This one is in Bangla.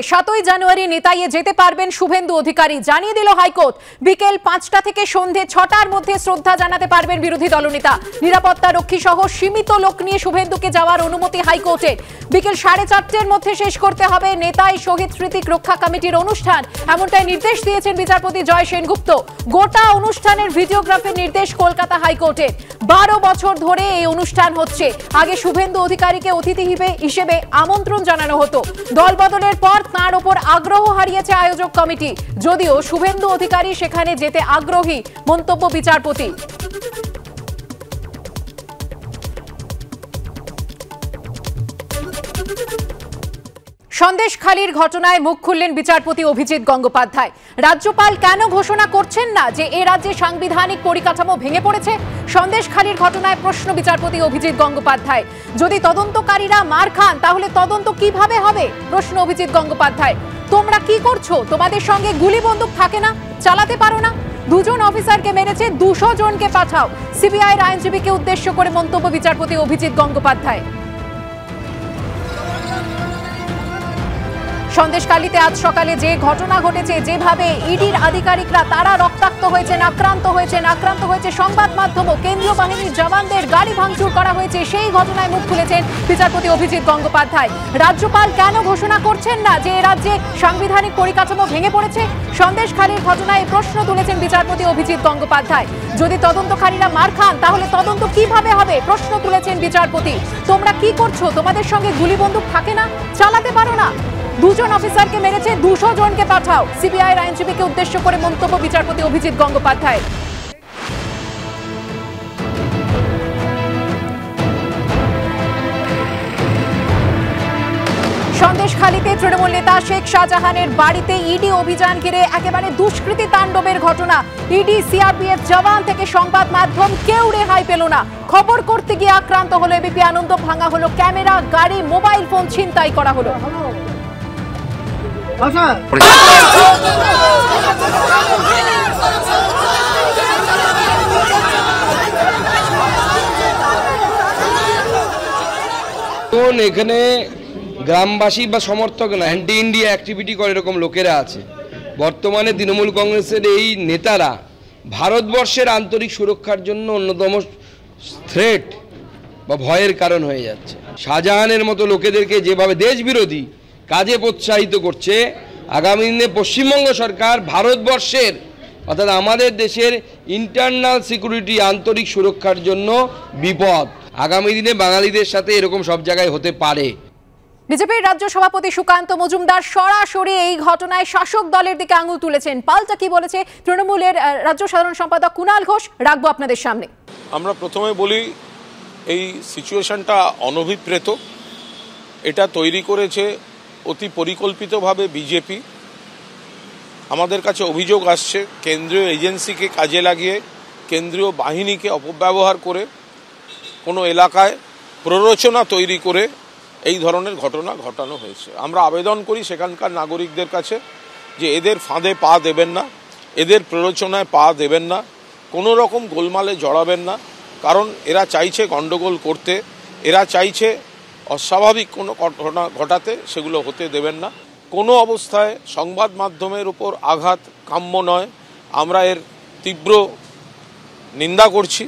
7ই জানুয়ারি নেতাইয়ে যেতে পারবেন শুভেন্দু অধিকারী, জানিয়ে দিল হাইকোর্ট। বিকেল 5টা থেকে সন্ধে 6টার মধ্যে শ্রদ্ধা জানাতে পারবেন বিরোধী দলনেতা। নিরাপত্তা রক্ষী সহ সীমিত লোক নিয়ে শুভেন্দুকে যাওয়ার অনুমতি হাইকোর্টের। বিকেল 4:30-এর মধ্যে শেষ করতে হবে নেতাই শহীদ স্মৃতিক রক্ষা কমিটির অনুষ্ঠান, এমনটাই নির্দেশ দিয়েছেন বিচারপতি জয় সেনগুপ্ত। গোটা অনুষ্ঠানের ভিডিওগ্রাফির নির্দেশ কলকাতা হাইকোর্টের। 12 বছর ধরে এই অনুষ্ঠান হচ্ছে। আগে শুভেন্দু অধিকারীকে অতিথি হিসেবে আমন্ত্রণ জানানো হতো। দলবদলের পর তাঁর ওপর আগ্রহ হারিয়েছে আয়োজক কমিটি। যদিও শুভেন্দু অধিকারী সেখানে যেতে আগ্রহী, মন্তব্য বিচারপতি। সন্দেশখালীর ঘটনায় মুখ খুললেন বিচারপতি অভিজিৎ গঙ্গোপাধ্যায়। রাজ্যপাল কেন ঘোষণা করছেন না যে এ রাজ্যে সাংবিধানিক পরিকাঠামো ভেঙে পড়েছে? সন্দেশখালীর ঘটনায় প্রশ্ন বিচারপতি অভিজিৎ গঙ্গোপাধ্যায়। যদি তদন্তকারীরা মার খান তাহলে তদন্ত কিভাবে হবে? প্রশ্ন অভিজিৎ গঙ্গোপাধ্যায়। তোমরা কি করছো? তোমাদের সঙ্গে গুলি বন্দুক থাকে না? চালাতে পারো না? 2 জন অফিসারকে মেরেছে, 200 জনকে পাঠাও। সিবিআইয়ের আইনজীবীকে উদ্দেশ্য করে মন্তব্য বিচারপতি অভিজিৎ গঙ্গোপাধ্যায়। সন্দেশখালীতে আজ সকালে যে ঘটনা ঘটেছে, যেভাবে ইডির আধিকারিকরা তারা রক্তাক্ত হয়েছেন, আক্রান্ত হয়েছে সংবাদ মাধ্যম, কেন্দ্রীয় বাহিনীর জওয়ানদের গাড়ি ভাঙচুর করা হয়েছে, সেই ঘটনায় মুখ খুলেছেন বিচারপতি অভিজিৎ গঙ্গোপাধ্যায়। রাজ্যপাল কেন ঘোষণা করছেন না যে রাজ্যে সাংবিধানিক পরিকাঠামো ভেঙে পড়েছে? সন্দেশখালীর ঘটনায় প্রশ্ন তুলেছেন বিচারপতি অভিজিৎ গঙ্গোপাধ্যায়। যদি তদন্তকারীরা মার খান তাহলে তদন্ত কিভাবে হবে? প্রশ্ন তুলেছেন বিচারপতি। তোমরা কি করছো? তোমাদের সঙ্গে গুলি বন্দুক থাকে না? চালাতে পারো না? 2 জন অফিসারকে মেরেছে, 200 জনকে পাঠাও। সিবিআইয়ের আইনজীবীকে উদ্দেশ্য করে মন্তব্য বিচারপতি অভিজিৎ গঙ্গোপাধ্যায়। সন্দেশখালীতে তৃণমূল নেতা শেখ শাহজাহানের বাড়িতে ইডি অভিযান ঘিরে একেবারে দুষ্কৃতী তাণ্ডবের ঘটনা। ইডি, সিআরপিএফ জওয়ান থেকে সংবাদ মাধ্যম কেউ রেহাই পেল না। খবর করতে গিয়ে আক্রান্ত হলো এবিপি আনন্দ, ভাঙা হলো ক্যামেরা, গাড়ি, মোবাইল ফোন ছিনতাই করা হলো। এখানে গ্রামবাসী বা সমর্থক না, অ্যান্টি ইন্ডিয়া অ্যাক্টিভিটি করে এরকম লোকেরা আছে। বর্তমানে তৃণমূল কংগ্রেসের এই নেতারা ভারতবর্ষের আন্তরিক সুরক্ষার জন্য অন্যতম থ্রেট বা ভয়ের কারণ হয়ে যাচ্ছে। শাহজাহানের মতো লোকেদেরকে যেভাবে দেশবিরোধী কাজে প্রোৎসাহিত করছে, আগামী দিনে পশ্চিমবঙ্গ সরকার ভারতবর্ষের অর্থাৎ আমাদের দেশের ইন্টারনাল সিকিউরিটি, আন্তরিক সুরক্ষার জন্য বিপদ। আগামী দিনে বাঙালিদের সাথে এরকম সব জায়গায় হতে পারে। বিজেপির রাজ্য সভাপতি সুকান্ত মজুমদার সরাসরি এই ঘটনায় শাসক দলের দিকে আঙুল তুলেছেন। পাল্টা কি বলেছে তৃণমূলের রাজ্য সাধারণ সম্পাদক কুণাল ঘোষ, রাখবো আপনাদের সামনে। আমরা প্রথমে বলি, এই সিচুয়েশনটা অনভিপ্রেত। এটা তৈরি করেছে অতি পরিকল্পিতভাবে বিজেপি। আমাদের কাছে অভিযোগ আসছে কেন্দ্রীয় এজেন্সিকে কাজে লাগিয়ে, কেন্দ্রীয় বাহিনীকে অপব্যবহার করে কোনো এলাকায় প্ররোচনা তৈরি করে এই ধরনের ঘটনা ঘটানো হয়েছে। আমরা আবেদন করি সেখানকার নাগরিকদের কাছে যে এদের ফাঁদে পা দেবেন না, এদের প্ররোচনায় পা দেবেন না, কোনো রকম গোলমালে জড়াবেন না। কারণ এরা চাইছে গণ্ডগোল করতে, এরা চাইছে অস্বাভাবিক কোনো ঘটনা ঘটাতে, সেগুলো হতে দেবেন না। কোনো অবস্থায় সংবাদ মাধ্যমের উপর আঘাত কাম্য নয়। আমরা এর তীব্র নিন্দা করছি।